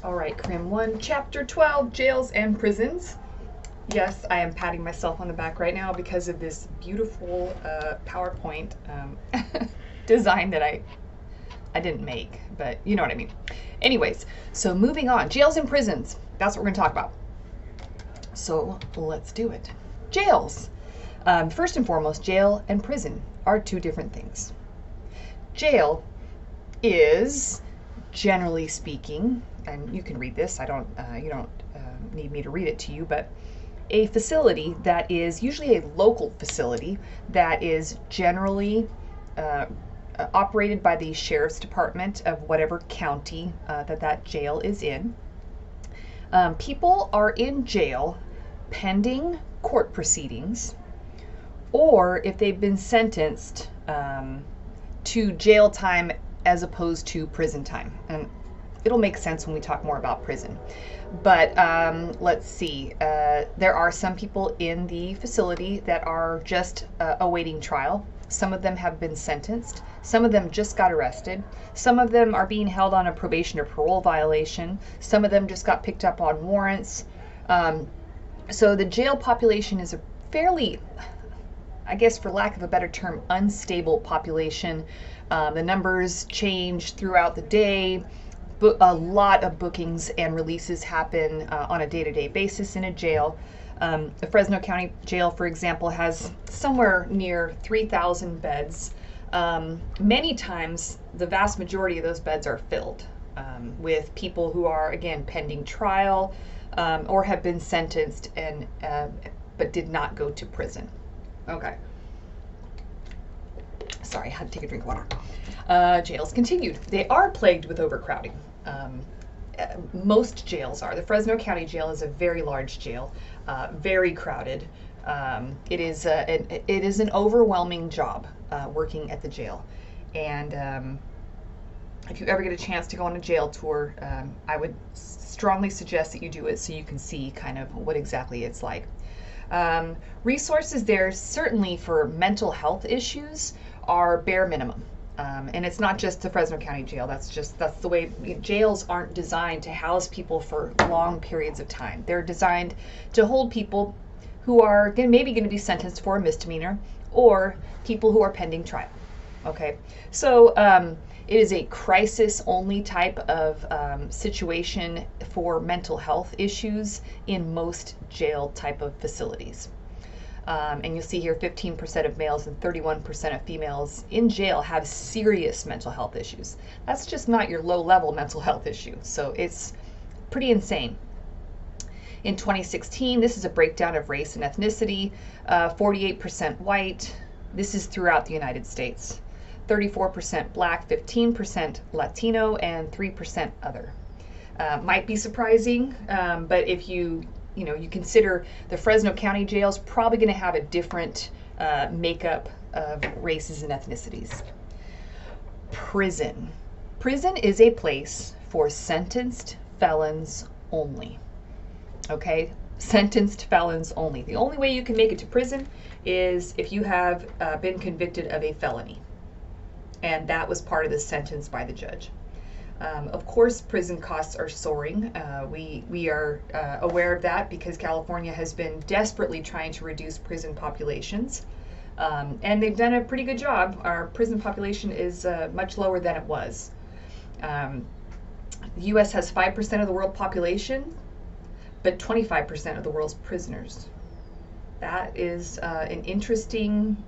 All right, Crim 1, Chapter 12, Jails and Prisons. Yes, I am patting myself on the back right now because of this beautiful PowerPoint design that I didn't make, but you know what I mean. Anyways, so moving on, jails and prisons. That's what we're going to talk about. So let's do it. Jails. First and foremost, jail and prison are two different things. Jail is, generally speaking, and you can read this, you don't need me to read it to you, but a facility that is usually a local facility that is generally operated by the sheriff's department of whatever county that jail is in. People are in jail pending court proceedings, or if they've been sentenced to jail time as opposed to prison time. And it'll make sense when we talk more about prison. But let's see, there are some people in the facility that are just awaiting trial. Some of them have been sentenced. Some of them just got arrested. Some of them are being held on a probation or parole violation. Some of them just got picked up on warrants. So the jail population is a fairly, I guess for lack of a better term, unstable population. The numbers change throughout the day. A lot of bookings and releases happen on a day-to-day basis in a jail. The Fresno County Jail, for example, has somewhere near 3,000 beds. Many times, the vast majority of those beds are filled with people who are, again, pending trial or have been sentenced and but did not go to prison. Okay. Sorry, I had to take a drink of water. Jails continued. They are plagued with overcrowding. Most jails are. The Fresno County Jail is a very large jail, very crowded. It is an overwhelming job working at the jail. And if you ever get a chance to go on a jail tour, I would strongly suggest that you do it so you can see kind of what exactly it's like. Resources there, certainly for mental health issues, are bare minimum. And it's not just the Fresno County Jail. That's the way jails aren't designed to house people for long periods of time. They're designed to hold people who are maybe going to be sentenced for a misdemeanor or people who are pending trial. Okay, so it is a crisis-only type of situation for mental health issues in most jail type of facilities. And you'll see here 15% of males and 31% of females in jail have serious mental health issues. That's just not your low-level mental health issue. So it's pretty insane. In 2016, this is a breakdown of race and ethnicity, 48% white. This is throughout the United States. 34% black, 15% Latino, and 3% other. Might be surprising, but if you consider the Fresno County Jail is probably going to have a different makeup of races and ethnicities. Prison. Prison is a place for sentenced felons only. Okay? Sentenced felons only. The only way you can make it to prison is if you have been convicted of a felony. And that was part of the sentence by the judge. Of course, prison costs are soaring. We are aware of that because California has been desperately trying to reduce prison populations. And they've done a pretty good job. Our prison population is much lower than it was. The U.S. has 5% of the world population, but 25% of the world's prisoners. That is an interesting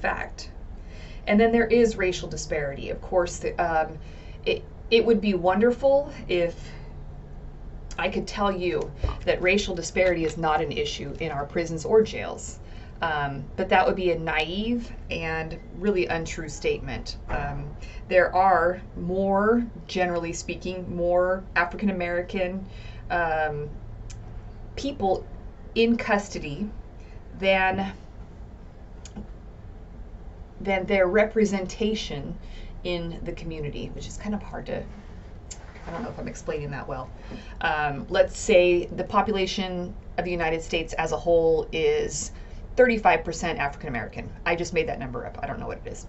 fact. And then there is racial disparity. Of course, it would be wonderful if I could tell you that racial disparity is not an issue in our prisons or jails. But that would be a naive and really untrue statement. There are more, generally speaking, more African American people in custody than their representation in the community, which is kind of hard to, I don't know if I'm explaining that well. Let's say the population of the United States as a whole is 35% African American. I just made that number up. I don't know what it is.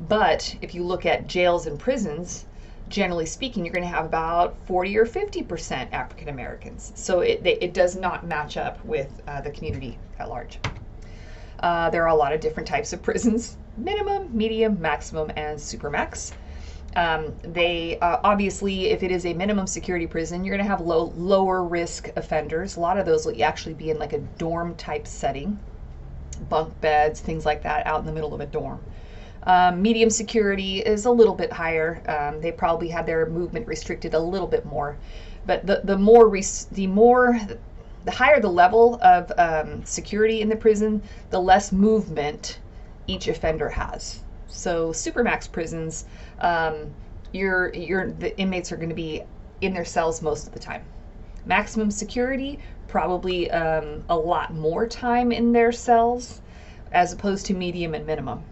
But if you look at jails and prisons, generally speaking, you're going to have about 40 or 50% African Americans. So it does not match up with the community at large. There are a lot of different types of prisons: minimum, medium, maximum, and supermax. They obviously, if it is a minimum security prison, you're going to have lower risk offenders. A lot of those will actually be in like a dorm type setting, bunk beds, things like that, out in the middle of a dorm. Medium security is a little bit higher. They probably have their movement restricted a little bit more, but the higher the level of security in the prison, the less movement each offender has. So supermax prisons, the inmates are going to be in their cells most of the time. Maximum security, probably a lot more time in their cells, as opposed to medium and minimum.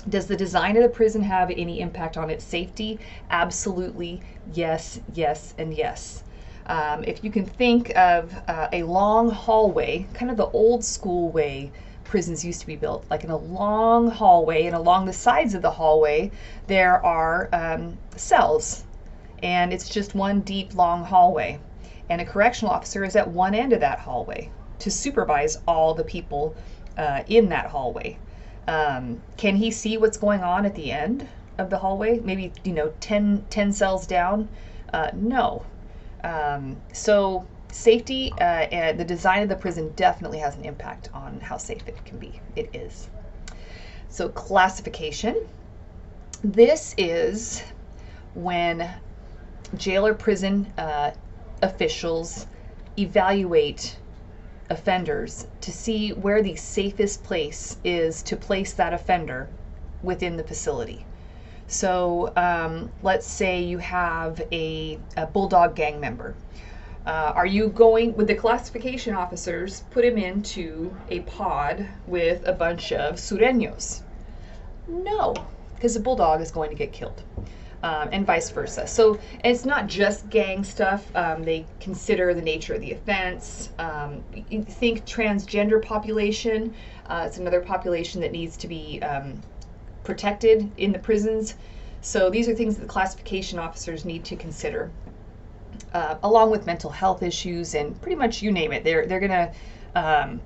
Does the design of the prison have any impact on its safety? Absolutely, yes, yes, and yes. If you can think of a long hallway, kind of the old school way prisons used to be built, like in a long hallway, and along the sides of the hallway there are cells, and it's just one deep long hallway, and a correctional officer is at one end of that hallway to supervise all the people in that hallway. Can he see what's going on at the end of the hallway? Maybe 10 cells down? No. So safety and the design of the prison definitely has an impact on how safe it can be. It is. So classification. This is when jail or prison officials evaluate offenders to see where the safest place is to place that offender within the facility. So let's say you have a bulldog gang member. Would the classification officers put him into a pod with a bunch of sureños? No, because the bulldog is going to get killed. And vice versa. So it's not just gang stuff. They consider the nature of the offense. You think transgender population. It's another population that needs to be protected in the prisons. So these are things that the classification officers need to consider, along with mental health issues and pretty much you name it. They're going to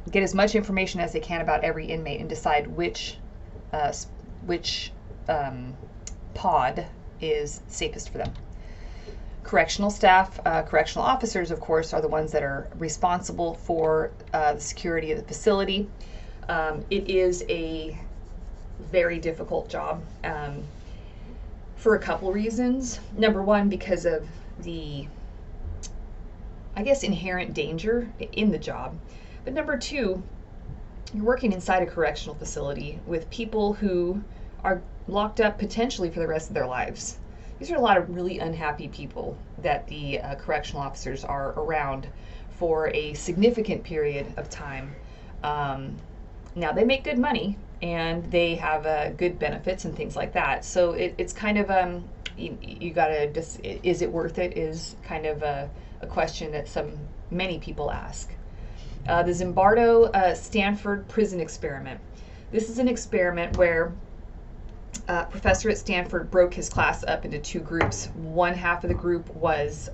get as much information as they can about every inmate and decide which pod is safest for them. Correctional staff, correctional officers, of course, are the ones that are responsible for the security of the facility. It is a very difficult job for a couple reasons. Number one, because of the, I guess, inherent danger in the job. But number two, you're working inside a correctional facility with people who are locked up potentially for the rest of their lives. These are a lot of really unhappy people that the correctional officers are around for a significant period of time. Now they make good money and they have good benefits and things like that. So it's kind of you gotta just, is it worth it? Is kind of a question that many people ask. The Zimbardo Stanford prison experiment. This is an experiment where a professor at Stanford broke his class up into two groups. One half of the group was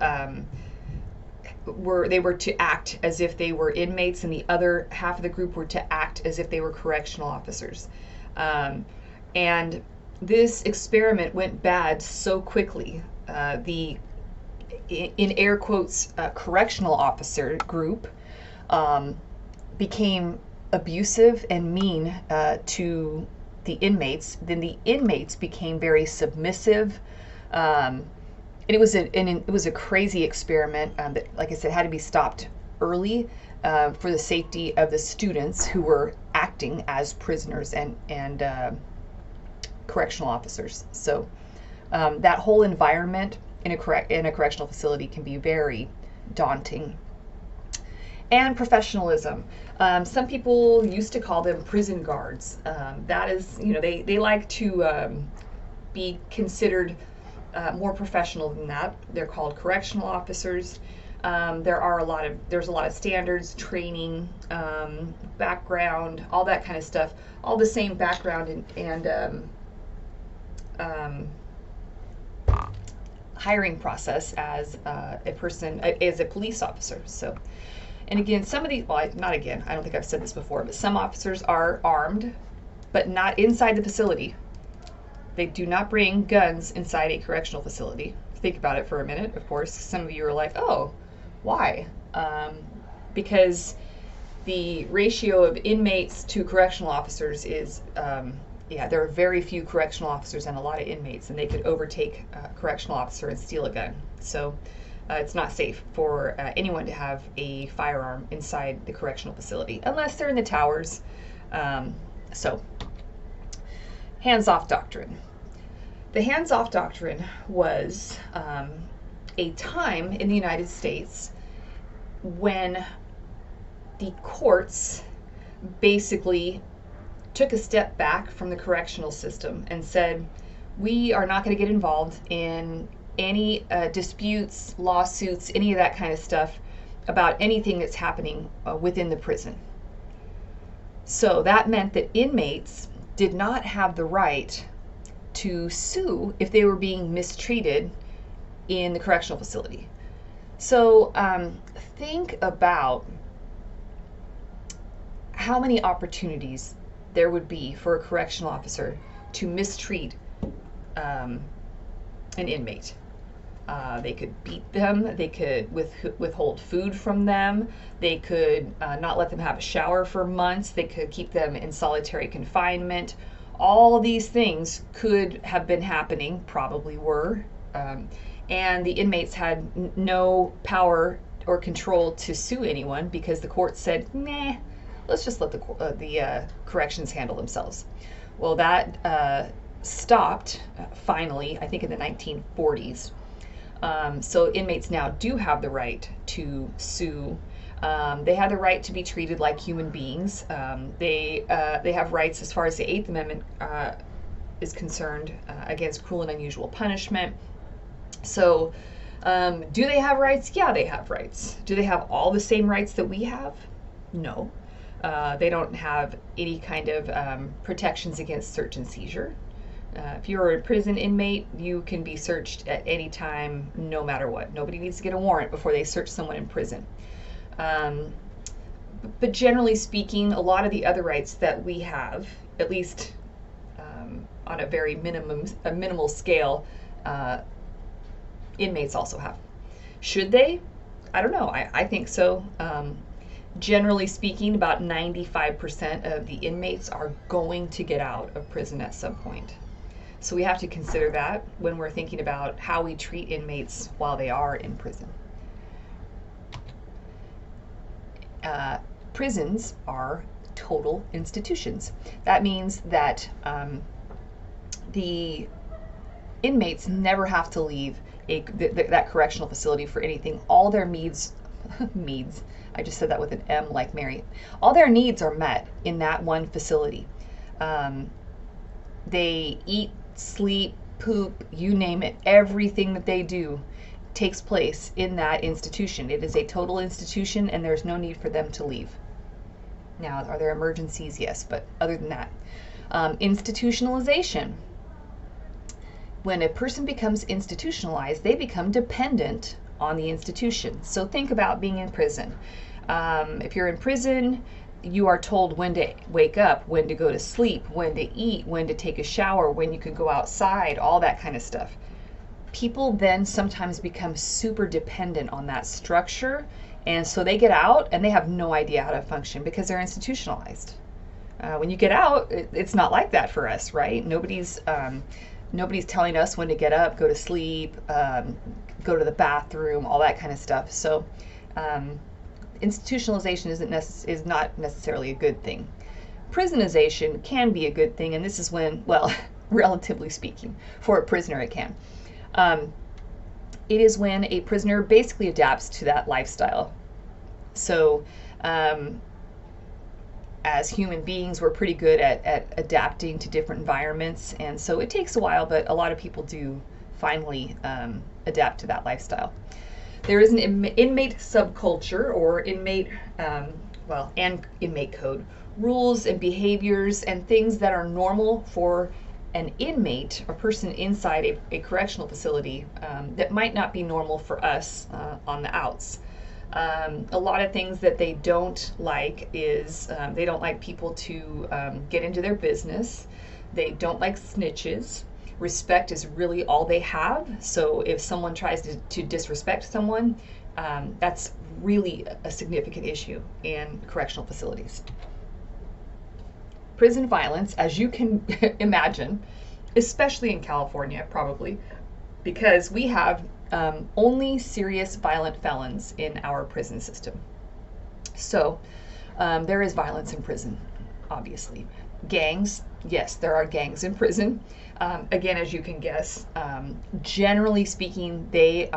they were to act as if they were inmates, and the other half of the group were to act as if they were correctional officers. And this experiment went bad so quickly. The in air quotes correctional officer group became abusive and mean to the inmates. Then the inmates became very submissive, and it was a crazy experiment that, like I said, had to be stopped early for the safety of the students who were acting as prisoners and correctional officers. So that whole environment in a correctional facility can be very daunting. And professionalism. Some people used to call them prison guards. That is, they like to be considered more professional than that. They're called correctional officers. There's a lot of standards, training, background, all that kind of stuff. All the same background and hiring process as a person, as a police officer. So, and again, some of these, well, not again, I don't think I've said this before, but some officers are armed, but not inside the facility. They do not bring guns inside a correctional facility. Think about it for a minute. Of course, some of you are like, oh, why? Because the ratio of inmates to correctional officers is, there are very few correctional officers and a lot of inmates, and they could overtake a correctional officer and steal a gun. So it's not safe for anyone to have a firearm inside the correctional facility, unless they're in the towers. So, hands-off doctrine. The hands-off doctrine was a time in the United States when the courts basically took a step back from the correctional system and said, we are not going to get involved in any disputes, lawsuits, any of that kind of stuff about anything that's happening within the prison. So that meant that inmates did not have the right to sue if they were being mistreated in the correctional facility. So think about how many opportunities there would be for a correctional officer to mistreat an inmate. They could beat them, they could withhold food from them, they could not let them have a shower for months, they could keep them in solitary confinement. All these things could have been happening, probably were, and the inmates had no power or control to sue anyone because the court said, nah, let's just let the corrections handle themselves. Well, that stopped finally, I think in the 1940s. So inmates now do have the right to sue. They have the right to be treated like human beings. They have rights as far as the Eighth Amendment is concerned against cruel and unusual punishment. So do they have rights? Yeah, they have rights. Do they have all the same rights that we have? No. They don't have any kind of protections against search and seizure. If you're a prison inmate, you can be searched at any time, no matter what. Nobody needs to get a warrant before they search someone in prison. But generally speaking, a lot of the other rights that we have, at least on a very minimal scale, inmates also have. Should they? I don't know. I think so. Generally speaking, about 95% of the inmates are going to get out of prison at some point. So we have to consider that when we're thinking about how we treat inmates while they are in prison. Prisons are total institutions. That means that the inmates never have to leave that correctional facility for anything. All their needs, I just said that with an M like Mary. All their needs are met in that one facility. They eat, sleep, poop, you name it. Everything that they do takes place in that institution. It is a total institution and there's no need for them to leave. Now, are there emergencies? Yes, but other than that. Institutionalization. When a person becomes institutionalized, they become dependent on the institution. So think about being in prison. If you're in prison, you are told when to wake up, when to go to sleep, when to eat, when to take a shower, when you can go outside, all that kind of stuff. People then sometimes become super dependent on that structure, and so they get out and they have no idea how to function because they're institutionalized. When you get out, it's not like that for us, right? Nobody's telling us when to get up, go to sleep, go to the bathroom, all that kind of stuff. So institutionalization is not necessarily a good thing. Prisonization can be a good thing, and this is when, well, relatively speaking, for a prisoner it can. It is when a prisoner basically adapts to that lifestyle. So as human beings, we're pretty good at adapting to different environments, and so it takes a while, but a lot of people do finally adapt to that lifestyle. There is an inmate subculture or inmate, and inmate code, rules and behaviors and things that are normal for an inmate or person inside a correctional facility that might not be normal for us on the outs. A lot of things that they don't like is they don't like people to get into their business. They don't like snitches. Respect is really all they have. So if someone tries to disrespect someone, that's really a significant issue in correctional facilities. Prison violence, as you can imagine, especially in California, probably, because we have only serious violent felons in our prison system. So there is violence in prison, obviously. Gangs, yes, there are gangs in prison. Again, as you can guess, generally speaking, they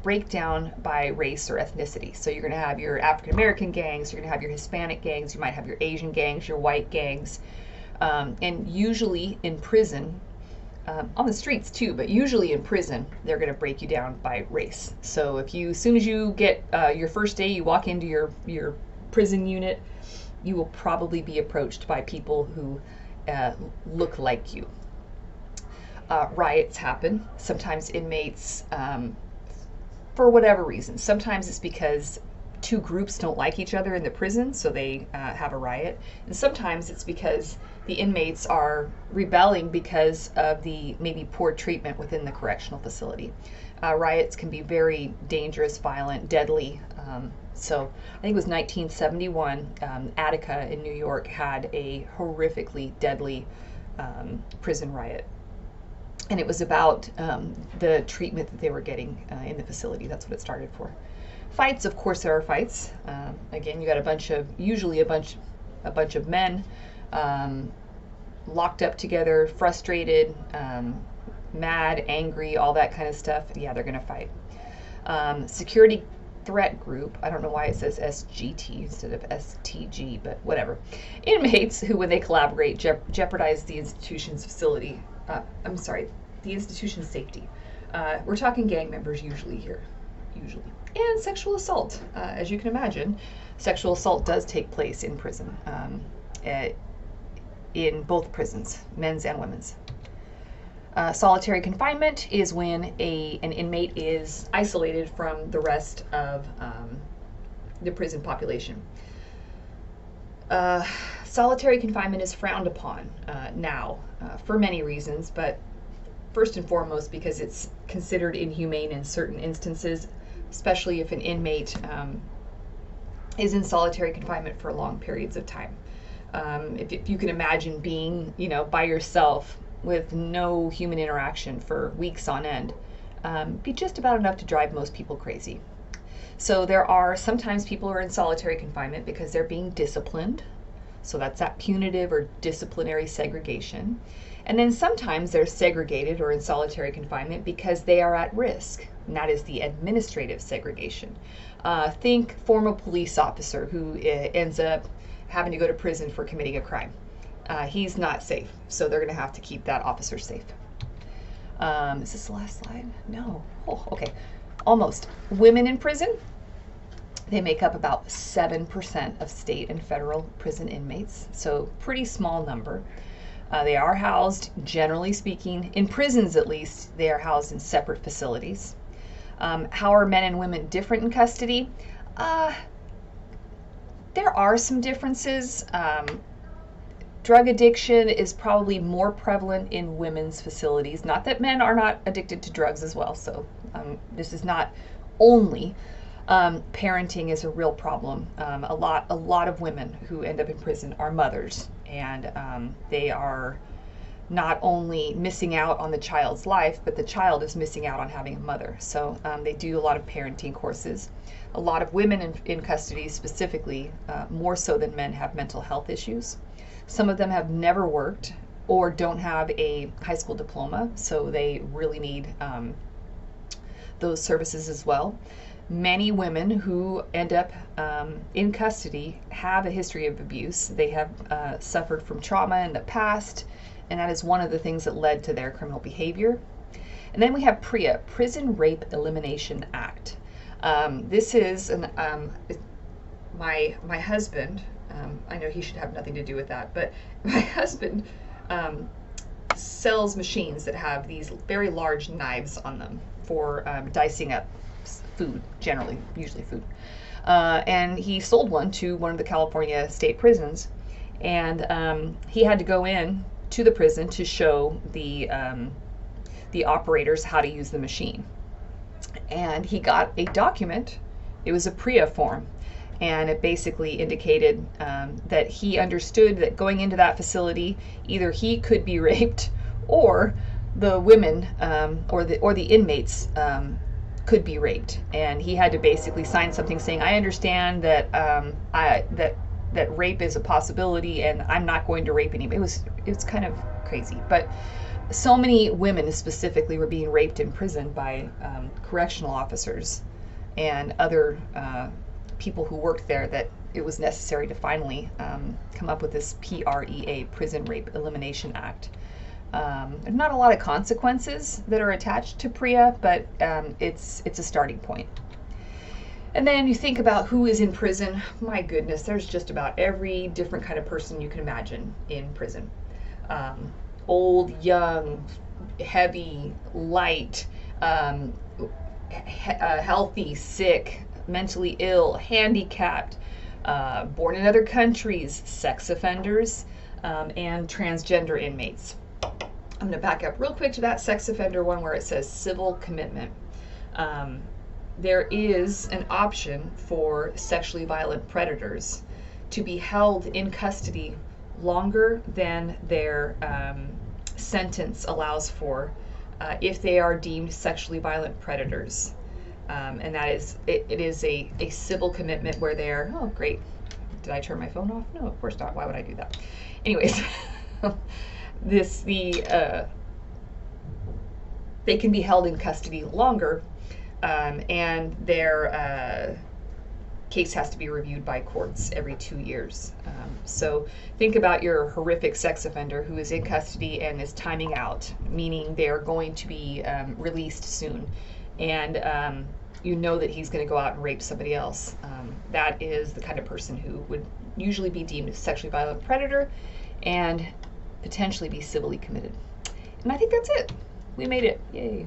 break down by race or ethnicity. So you're going to have your African American gangs, you're going to have your Hispanic gangs, you might have your Asian gangs, your white gangs, and usually in prison, on the streets too, but usually in prison, they're going to break you down by race. So if you, as soon as you get your first day, you walk into your prison unit, you will probably be approached by people who look like you. Riots happen. Sometimes inmates, for whatever reason, sometimes it's because two groups don't like each other in the prison, so they have a riot. And sometimes it's because the inmates are rebelling because of the maybe poor treatment within the correctional facility. Riots can be very dangerous, violent, deadly. So I think it was 1971, Attica in New York had a horrifically deadly prison riot. And it was about the treatment that they were getting in the facility. That's what it started for. Fights, of course, there are fights. Again, you got usually a bunch of men locked up together, frustrated, mad, angry, all that kind of stuff. Yeah, they're going to fight. Security threat group, I don't know why it says SGT instead of STG, but whatever. Inmates who, when they collaborate, jeopardize the institution's facility. The institution's safety. We're talking gang members usually here. And sexual assault. As you can imagine, sexual assault does take place in prison, in both prisons, men's and women's. Solitary confinement is when an inmate is isolated from the rest of the prison population. Solitary confinement is frowned upon now for many reasons, but first and foremost because it's considered inhumane in certain instances, especially if an inmate is in solitary confinement for long periods of time. If you can imagine being, by yourself with no human interaction for weeks on end, be just about enough to drive most people crazy. So there are sometimes people who are in solitary confinement because they're being disciplined. So that's that punitive or disciplinary segregation. And then sometimes they're segregated or in solitary confinement because they are at risk, and that is the administrative segregation. Think former police officer who ends up having to go to prison for committing a crime. He's not safe, so they're going to have to keep that officer safe. Is this the last slide? No. Oh, okay. Almost. Women in prison, they make up about 7% of state and federal prison inmates, so pretty small number. They are housed, generally speaking, in prisons at least, they are housed in separate facilities. How are men and women different in custody? There are some differences. Drug addiction is probably more prevalent in women's facilities. Not that men are not addicted to drugs as well, so this is not only parenting is a real problem. A lot of women who end up in prison are mothers, and they are not only missing out on the child's life, but the child is missing out on having a mother. So they do a lot of parenting courses. A lot of women in custody specifically, more so than men, have mental health issues. Some of them have never worked or don't have a high school diploma, so they really need those services as well. Many women who end up in custody have a history of abuse. They have suffered from trauma in the past, and that is one of the things that led to their criminal behavior. And then we have PREA, Prison Rape Elimination Act. This is my husband. I know he should have nothing to do with that, but my husband sells machines that have these very large knives on them for dicing up food, generally, usually food. And he sold one to one of the California state prisons, and he had to go in to the prison to show the operators how to use the machine. And he got a document. It was a PREA form, and it basically indicated that he understood that going into that facility, either he could be raped, or the women or the inmates could be raped. And he had to basically sign something saying, "I understand that that rape is a possibility, and I'm not going to rape anybody." It was kind of crazy, but so many women specifically were being raped in prison by correctional officers and other people who worked there that it was necessary to finally come up with this PREA, Prison Rape Elimination Act. There's not a lot of consequences that are attached to PREA, but it's a starting point. And then you think about who is in prison. My goodness, there's just about every different kind of person you can imagine in prison. Old, young, heavy, light, healthy, sick, mentally ill, handicapped, born in other countries, sex offenders, and transgender inmates. I'm going to back up real quick to that sex offender one where it says civil commitment. There is an option for sexually violent predators to be held in custody longer than their sentence allows for if they are deemed sexually violent predators. And that is, it is a civil commitment where they're, oh great, did I turn my phone off? No, of course not. Why would I do that? Anyways, they can be held in custody longer, and their case has to be reviewed by courts every 2 years. So think about your horrific sex offender who is in custody and is timing out, meaning they're going to be released soon. And you know that he's going to go out and rape somebody else. That is the kind of person who would usually be deemed a sexually violent predator and potentially be civilly committed. And I think that's it. We made it. Yay.